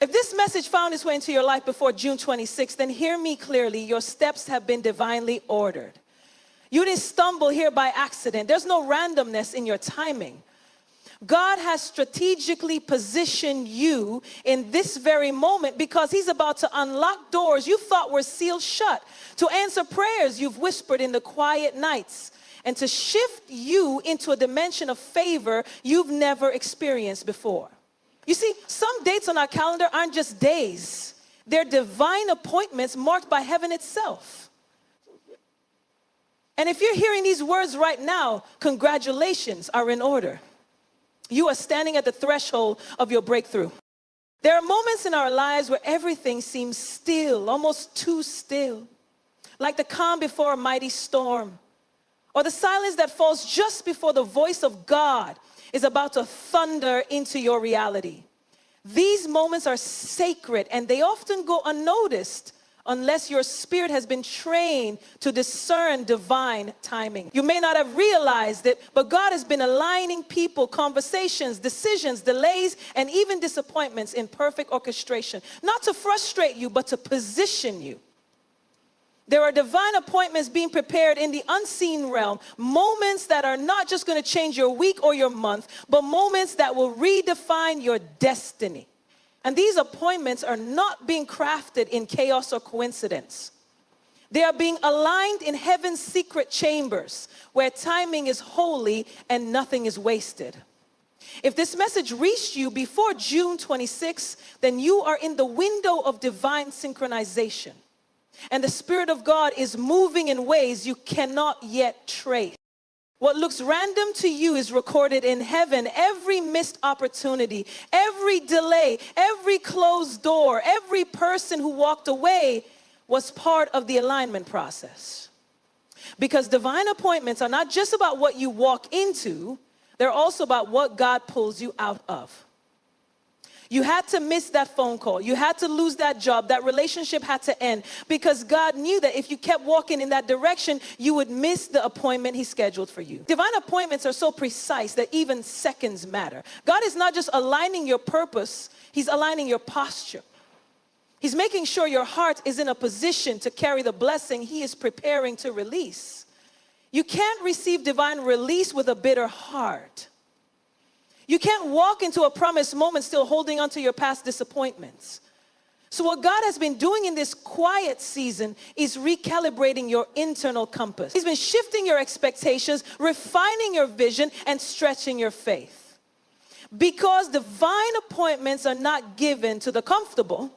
If this message found its way into your life before June 26th, then hear me clearly. Your steps have been divinely ordered. You didn't stumble here by accident. There's no randomness in your timing. God has strategically positioned you in this very moment because he's about to unlock doors you thought were sealed shut, to answer prayers you've whispered in the quiet nights, and to shift you into a dimension of favor you've never experienced before. You see, some dates on our calendar aren't just days. They're divine appointments marked by heaven itself. And if you're hearing these words right now, congratulations are in order. You are standing at the threshold of your breakthrough. There are moments in our lives where everything seems still, almost too still, like the calm before a mighty storm, or the silence that falls just before the voice of God is about to thunder into your reality. These moments are sacred, and they often go unnoticed unless your spirit has been trained to discern divine timing. You may not have realized it, but God has been aligning people, conversations, decisions, delays, and even disappointments in perfect orchestration, not to frustrate you, but to position you. There are divine appointments being prepared in the unseen realm, moments that are not just going to change your week or your month, but moments that will redefine your destiny. And these appointments are not being crafted in chaos or coincidence. They are being aligned in heaven's secret chambers, where timing is holy and nothing is wasted. If this message reached you before June 26, then you are in the window of divine synchronization. And the Spirit of God is moving in ways you cannot yet trace. What looks random to you is recorded in heaven. Every missed opportunity, every delay, every closed door, every person who walked away was part of the alignment process. Because divine appointments are not just about what you walk into, they're also about what God pulls you out of. You had to miss that phone call. You had to lose that job. That relationship had to end because God knew that if you kept walking in that direction, you would miss the appointment he scheduled for you. Divine appointments are so precise that even seconds matter. God is not just aligning your purpose, he's aligning your posture. He's making sure your heart is in a position to carry the blessing he is preparing to release. You can't receive divine release with a bitter heart. You can't walk into a promised moment still holding on to your past disappointments. So what God has been doing in this quiet season is recalibrating your internal compass. He's been shifting your expectations, refining your vision, and stretching your faith. Because divine appointments are not given to the comfortable,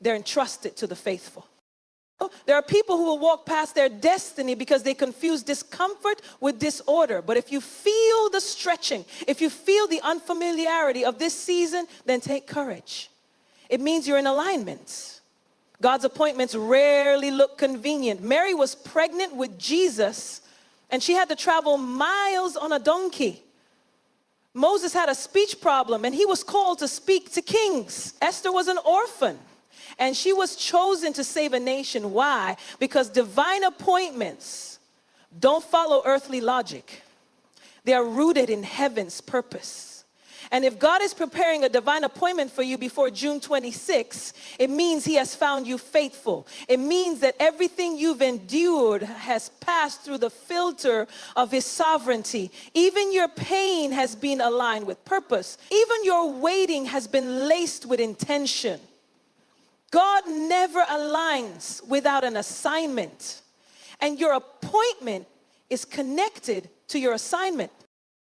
they're entrusted to the faithful. There are people who will walk past their destiny because they confuse discomfort with disorder. But if you feel the stretching, if you feel the unfamiliarity of this season, then take courage. It means you're in alignment. God's appointments rarely look convenient. Mary was pregnant with Jesus, and she had to travel miles on a donkey. Moses had a speech problem, and he was called to speak to kings. Esther was an orphan. And she was chosen to save a nation. Why? Because divine appointments don't follow earthly logic. They are rooted in heaven's purpose. And if God is preparing a divine appointment for you before June 26, it means he has found you faithful. It means that everything you've endured has passed through the filter of his sovereignty. Even your pain has been aligned with purpose. Even your waiting has been laced with intention. God never aligns without an assignment, and your appointment is connected to your assignment.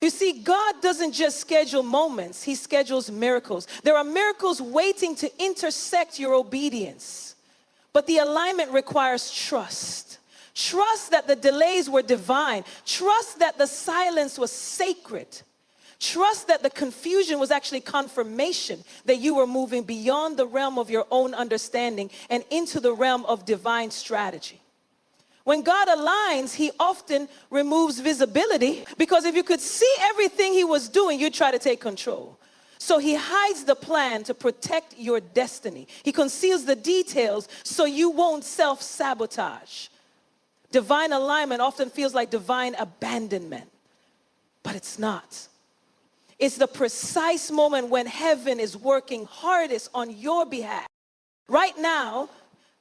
You see, God doesn't just schedule moments, he schedules miracles. There are miracles waiting to intersect your obedience, but the alignment requires trust. Trust that the delays were divine. Trust that the silence was sacred. Trust that the confusion was actually confirmation that you were moving beyond the realm of your own understanding and into the realm of divine strategy. When God aligns, he often removes visibility, because if you could see everything he was doing, you'd try to take control. So he hides the plan to protect your destiny. He conceals the details so you won't self-sabotage. Divine alignment often feels like divine abandonment, but it's not. It's the precise moment when heaven is working hardest on your behalf. Right now,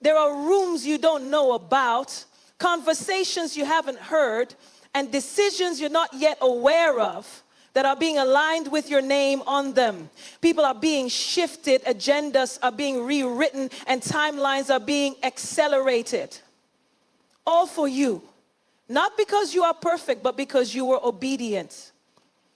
there are rooms you don't know about, conversations you haven't heard, and decisions you're not yet aware of that are being aligned with your name on them. People are being shifted, agendas are being rewritten, and timelines are being accelerated. All for you. Not because you are perfect, but because you were obedient.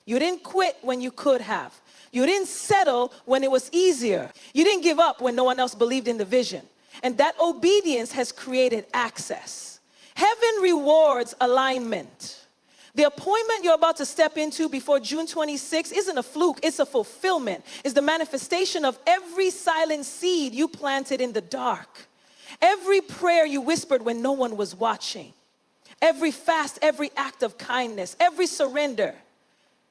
You didn't quit when you could have. You didn't settle when it was easier. You didn't give up when no one else believed in the vision. And that obedience has created access. Heaven rewards alignment. The appointment you're about to step into before June 26 isn't a fluke, it's a fulfillment. It's the manifestation of every silent seed you planted in the dark. Every prayer you whispered when no one was watching. Every fast, every act of kindness, every surrender.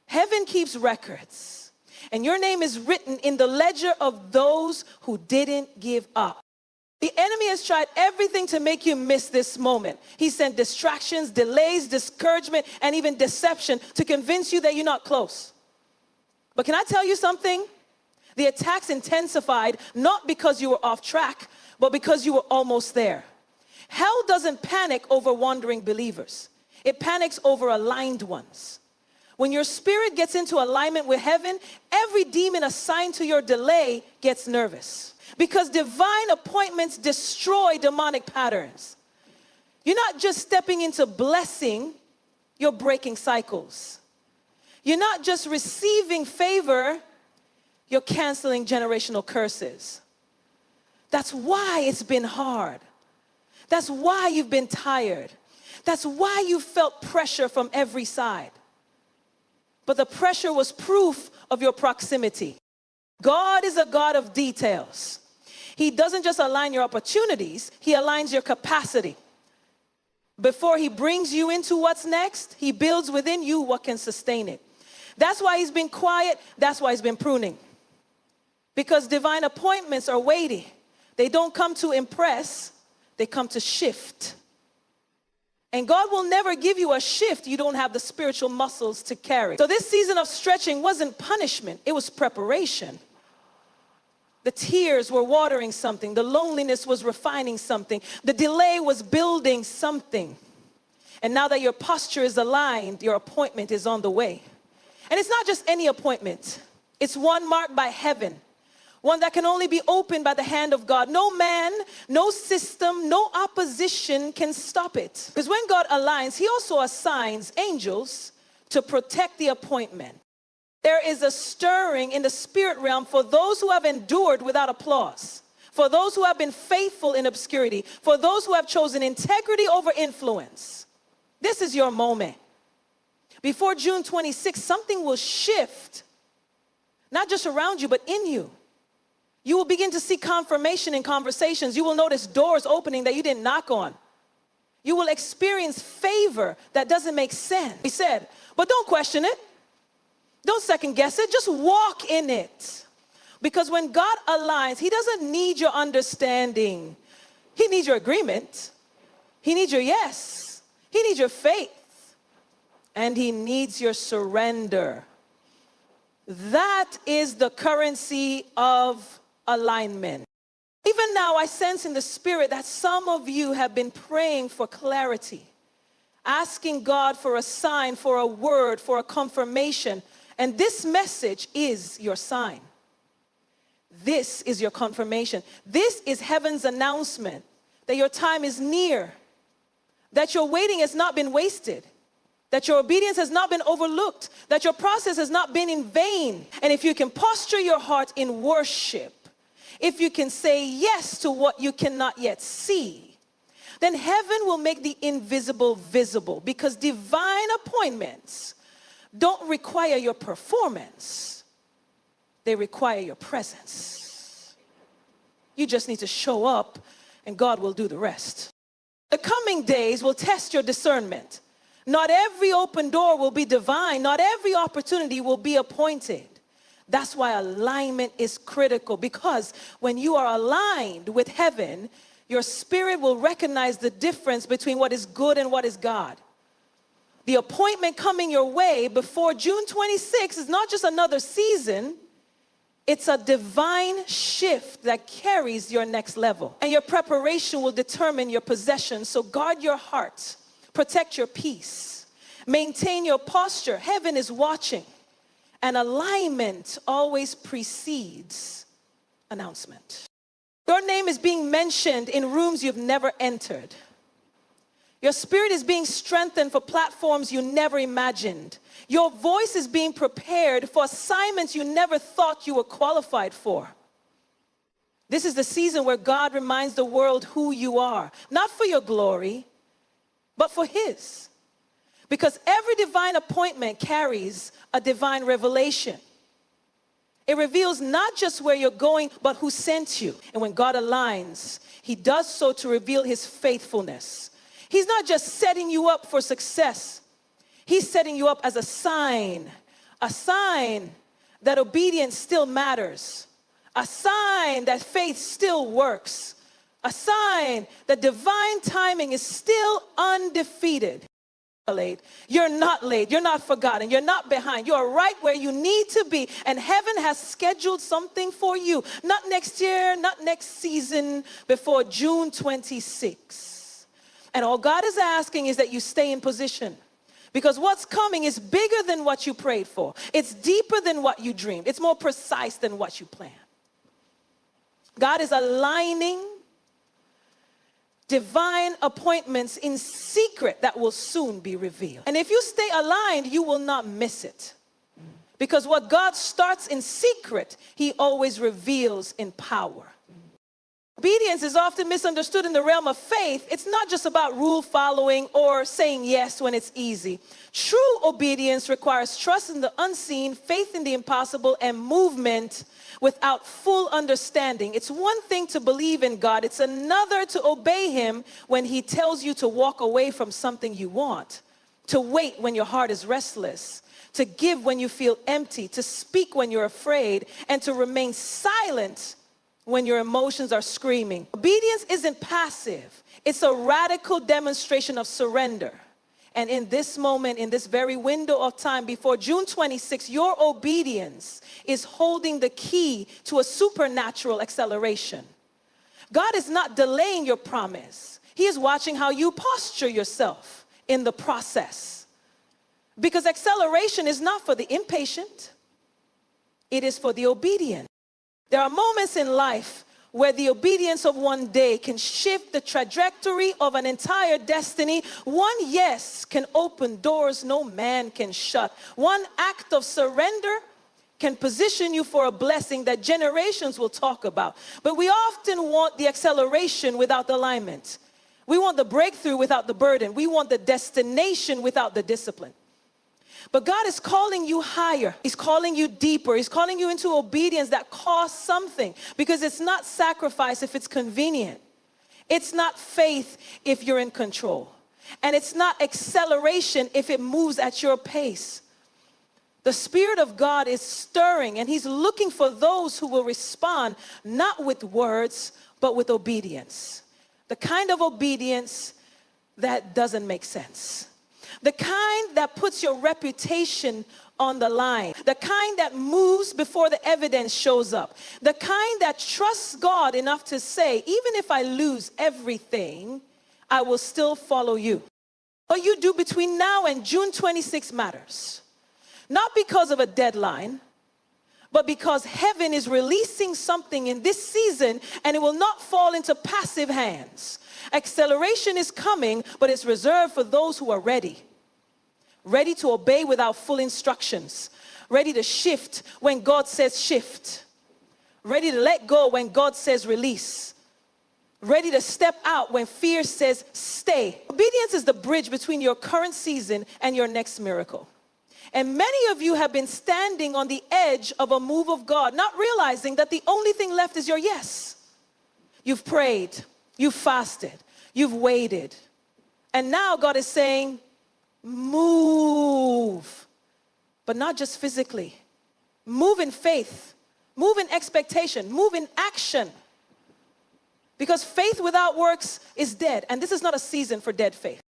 Heaven keeps records. And your name is written in the ledger of those who didn't give up. The enemy has tried everything to make you miss this moment. He sent distractions, delays, discouragement, and even deception to convince you that you're not close. But can I tell you something? The attacks intensified not because you were off track, but because you were almost there. Hell doesn't panic over wandering believers. It panics over aligned ones. When your spirit gets into alignment with heaven, every demon assigned to your delay gets nervous. Because divine appointments destroy demonic patterns. You're not just stepping into blessing, you're breaking cycles. You're not just receiving favor, you're canceling generational curses. That's why it's been hard. That's why you've been tired. That's why you felt pressure from every side. But the pressure was proof of your proximity. God is a God of details. He doesn't just align your opportunities, he aligns your capacity. Before he brings you into what's next, he builds within you what can sustain it. That's why he's been quiet, that's why he's been pruning. Because divine appointments are weighty. They don't come to impress, they come to shift. And God will never give you a shift you don't have the spiritual muscles to carry. So this season of stretching wasn't punishment, it was preparation. The tears were watering something. The loneliness was refining something. The delay was building something. And now that your posture is aligned, your appointment is on the way. And it's not just any appointment. It's one marked by heaven. One that can only be opened by the hand of God. No man, no system, no opposition can stop it. Because when God aligns, he also assigns angels to protect the appointment. There is a stirring in the spirit realm for those who have endured without applause. For those who have been faithful in obscurity. For those who have chosen integrity over influence. This is your moment. Before June 26th, something will shift. Not just around you, but in you. You will begin to see confirmation in conversations. You will notice doors opening that you didn't knock on. You will experience favor that doesn't make sense. He said, but don't question it. Don't second guess it. Just walk in it. Because when God aligns, he doesn't need your understanding. He needs your agreement. He needs your yes. He needs your faith. And he needs your surrender. That is the currency of alignment. Even now, I sense in the spirit that some of you have been praying for clarity, asking God for a sign, for a word, for a confirmation. And this message is your sign. This is your confirmation. This is heaven's announcement that your time is near, that your waiting has not been wasted, that your obedience has not been overlooked, that your process has not been in vain. And if you can posture your heart in worship, if you can say yes to what you cannot yet see, then heaven will make the invisible visible, because divine appointments don't require your performance. They require your presence. You just need to show up and God will do the rest. The coming days will test your discernment. Not every open door will be divine. Not every opportunity will be appointed. That's why alignment is critical, because when you are aligned with heaven, your spirit will recognize the difference between what is good and what is God. The appointment coming your way before June 26 is not just another season, it's a divine shift that carries your next level. And your preparation will determine your possession. So guard your heart, protect your peace, maintain your posture. Heaven is watching. And alignment always precedes announcement. Your name is being mentioned in rooms you've never entered. Your spirit is being strengthened for platforms you never imagined. Your voice is being prepared for assignments you never thought you were qualified for. This is the season where God reminds the world who you are, not for your glory, but for His. Because every divine appointment carries a divine revelation. It reveals not just where you're going, but who sent you. And when God aligns, He does so to reveal His faithfulness. He's not just setting you up for success. He's setting you up as a sign that obedience still matters, a sign that faith still works, a sign that divine timing is still undefeated. You're not late. You're not forgotten. You're not behind. You're right where you need to be. And heaven has scheduled something for you. Not next year, not next season, before June 26. And all God is asking is that you stay in position. Because what's coming is bigger than what you prayed for. It's deeper than what you dreamed. It's more precise than what you planned. God is aligning divine appointments in secret that will soon be revealed. And if you stay aligned, you will not miss it. Because what God starts in secret, He always reveals in power. Obedience is often misunderstood in the realm of faith. It's not just about rule following or saying yes when it's easy. True obedience requires trust in the unseen, faith in the impossible, and movement without full understanding. It's one thing to believe in God. It's another to obey Him when He tells you to walk away from something you want, to wait when your heart is restless, to give when you feel empty, to speak when you're afraid, and to remain silent when your emotions are screaming. Obedience isn't passive. It's a radical demonstration of surrender. And in this moment, in this very window of time before June 26, your obedience is holding the key to a supernatural acceleration. God is not delaying your promise. He is watching how you posture yourself in the process. Because acceleration is not for the impatient. It is for the obedient. There are moments in life where the obedience of one day can shift the trajectory of an entire destiny. One yes can open doors no man can shut. One act of surrender can position you for a blessing that generations will talk about. But we often want the acceleration without the alignment. We want the breakthrough without the burden. We want the destination without the discipline. But God is calling you higher. He's calling you deeper. He's calling you into obedience that costs something. Because it's not sacrifice if it's convenient. It's not faith if you're in control. And it's not acceleration if it moves at your pace. The Spirit of God is stirring, and He's looking for those who will respond not with words, but with obedience. The kind of obedience that doesn't make sense. The kind that puts your reputation on the line. The kind that moves before the evidence shows up. The kind that trusts God enough to say, even if I lose everything, I will still follow you. What you do between now and June 26 matters. Not because of a deadline, but because heaven is releasing something in this season, and it will not fall into passive hands. Acceleration is coming, but it's reserved for those who are ready. Ready to obey without full instructions. Ready to shift when God says shift. Ready to let go when God says release. Ready to step out when fear says stay. Obedience is the bridge between your current season and your next miracle. And many of you have been standing on the edge of a move of God, not realizing that the only thing left is your yes. You've prayed, you've fasted, you've waited. And now God is saying, move. But not just physically. Move in faith. Move in expectation. Move in action. Because faith without works is dead. And this is not a season for dead faith.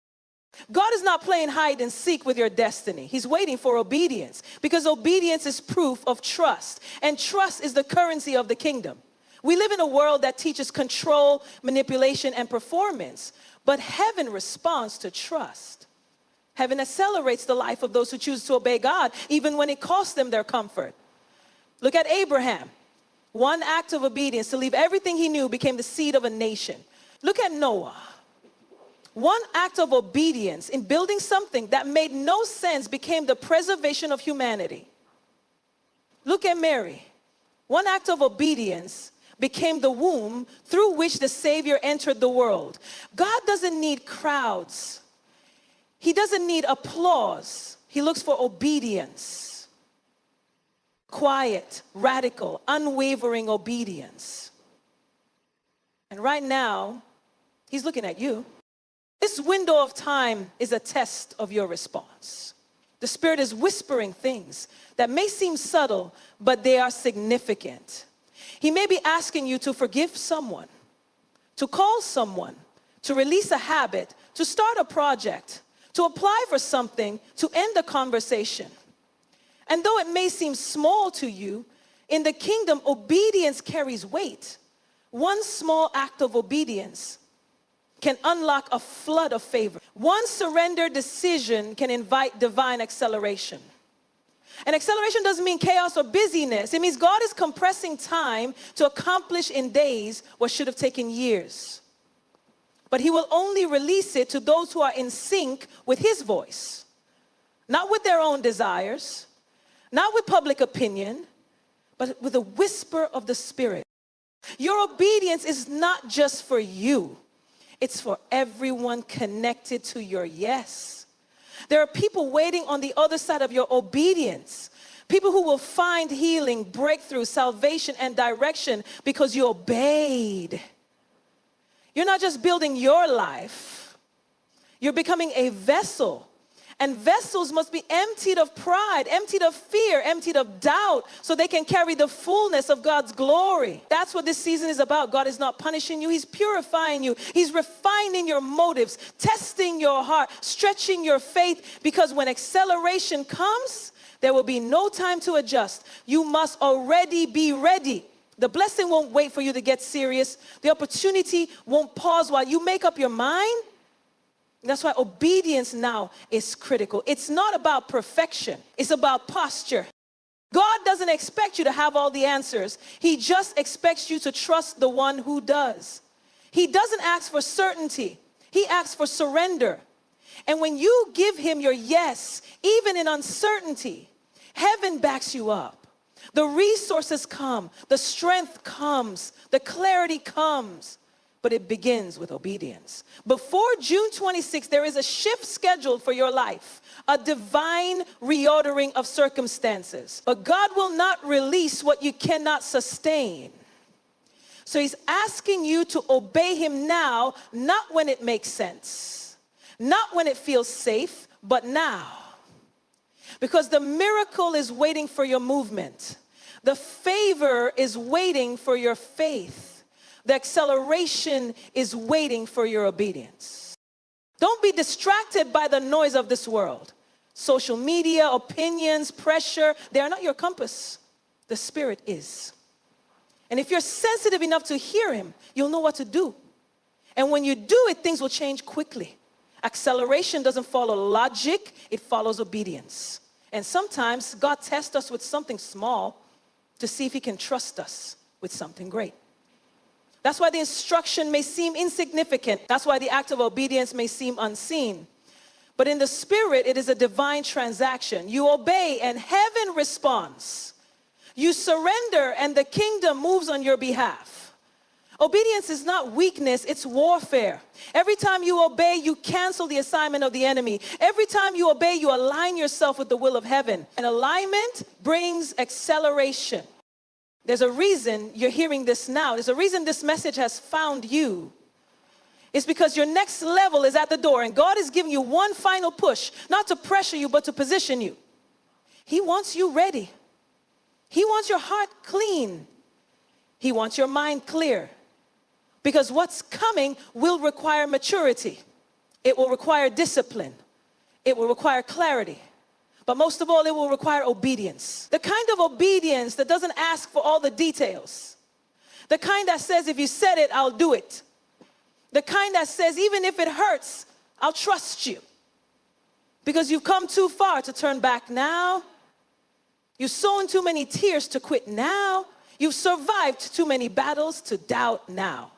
God is not playing hide and seek with your destiny. He's waiting for obedience, because obedience is proof of trust, and trust is the currency of the kingdom. We live in a world that teaches control, manipulation, and performance, but heaven responds to trust. Heaven accelerates the life of those who choose to obey God, even when it costs them their comfort. Look at Abraham. One act of obedience to leave everything he knew became the seed of a nation. Look at Noah. One act of obedience in building something that made no sense became the preservation of humanity. Look at Mary. One act of obedience became the womb through which the Savior entered the world. God doesn't need crowds. He doesn't need applause. He looks for obedience. Quiet, radical, unwavering obedience. And right now, he's looking at you. This window of time is a test of your response. The Spirit is whispering things that may seem subtle, but they are significant. He may be asking you to forgive someone, to call someone, to release a habit, to start a project, to apply for something, to end a conversation. And though it may seem small to you, in the kingdom, obedience carries weight. One small act of obedience can unlock a flood of favor. One surrender decision can invite divine acceleration. And acceleration doesn't mean chaos or busyness. It means God is compressing time to accomplish in days what should have taken years. But he will only release it to those who are in sync with his voice. Not with their own desires, not with public opinion, but with a whisper of the Spirit. Your obedience is not just for you. It's for everyone connected to your yes. There are people waiting on the other side of your obedience. People who will find healing, breakthrough, salvation, and direction because you obeyed. You're not just building your life. You're becoming a vessel. And vessels must be emptied of pride, emptied of fear, emptied of doubt, so they can carry the fullness of God's glory. That's what this season is about. God is not punishing you. He's purifying you. He's refining your motives, testing your heart, stretching your faith, because when acceleration comes, there will be no time to adjust. You must already be ready. The blessing won't wait for you to get serious. The opportunity won't pause while you make up your mind. That's why obedience now is critical. It's not about perfection. It's about posture. God doesn't expect you to have all the answers. He just expects you to trust the one who does. He doesn't ask for certainty. He asks for surrender. And when you give him your yes, even in uncertainty, heaven backs you up. The resources come. The strength comes. The clarity comes. But it begins with obedience. Before June 26th, there is a shift scheduled for your life, a divine reordering of circumstances. But God will not release what you cannot sustain. So he's asking you to obey him now, not when it makes sense, not when it feels safe, but now. Because the miracle is waiting for your movement. The favor is waiting for your faith. The acceleration is waiting for your obedience. Don't be distracted by the noise of this world. Social media, opinions, pressure, they are not your compass. The Spirit is. And if you're sensitive enough to hear him, you'll know what to do. And when you do it, things will change quickly. Acceleration doesn't follow logic, it follows obedience. And sometimes God tests us with something small to see if he can trust us with something great. That's why the instruction may seem insignificant. That's why the act of obedience may seem unseen. But in the Spirit, it is a divine transaction. You obey and heaven responds. You surrender and the kingdom moves on your behalf. Obedience is not weakness, it's warfare. Every time you obey, you cancel the assignment of the enemy. Every time you obey, you align yourself with the will of heaven. And alignment brings acceleration. There's a reason you're hearing this now. There's a reason this message has found you. It's because your next level is at the door, and God is giving you one final push, not to pressure you, but to position you. He wants you ready. He wants your heart clean. He wants your mind clear. Because what's coming will require maturity. It will require discipline. It will require clarity. But most of all, it will require obedience. The kind of obedience that doesn't ask for all the details. The kind that says, if you said it, I'll do it. The kind that says, even if it hurts, I'll trust you. Because you've come too far to turn back now. You've sown too many tears to quit now. You've survived too many battles to doubt now.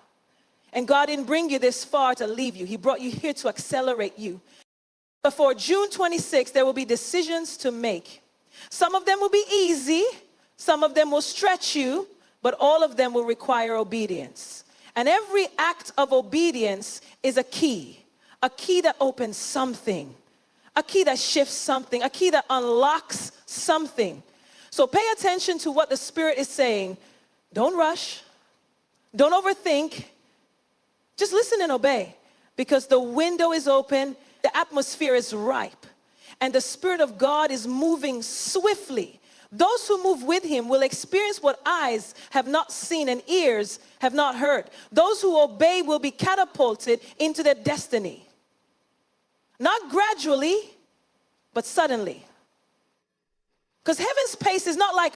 And God didn't bring you this far to leave you. He brought you here to accelerate you. Before June 26th, there will be decisions to make. Some of them will be easy. Some of them will stretch you. But all of them will require obedience. And every act of obedience is a key that opens something, a key that shifts something, a key that unlocks something. So pay attention to what the Spirit is saying. Don't rush. Don't overthink. Just listen and obey, because the window is open, the atmosphere is ripe, and the Spirit of God is moving swiftly. Those who move with him will experience what eyes have not seen and ears have not heard. Those who obey will be catapulted into their destiny. Not gradually, but suddenly. Because heaven's pace is not like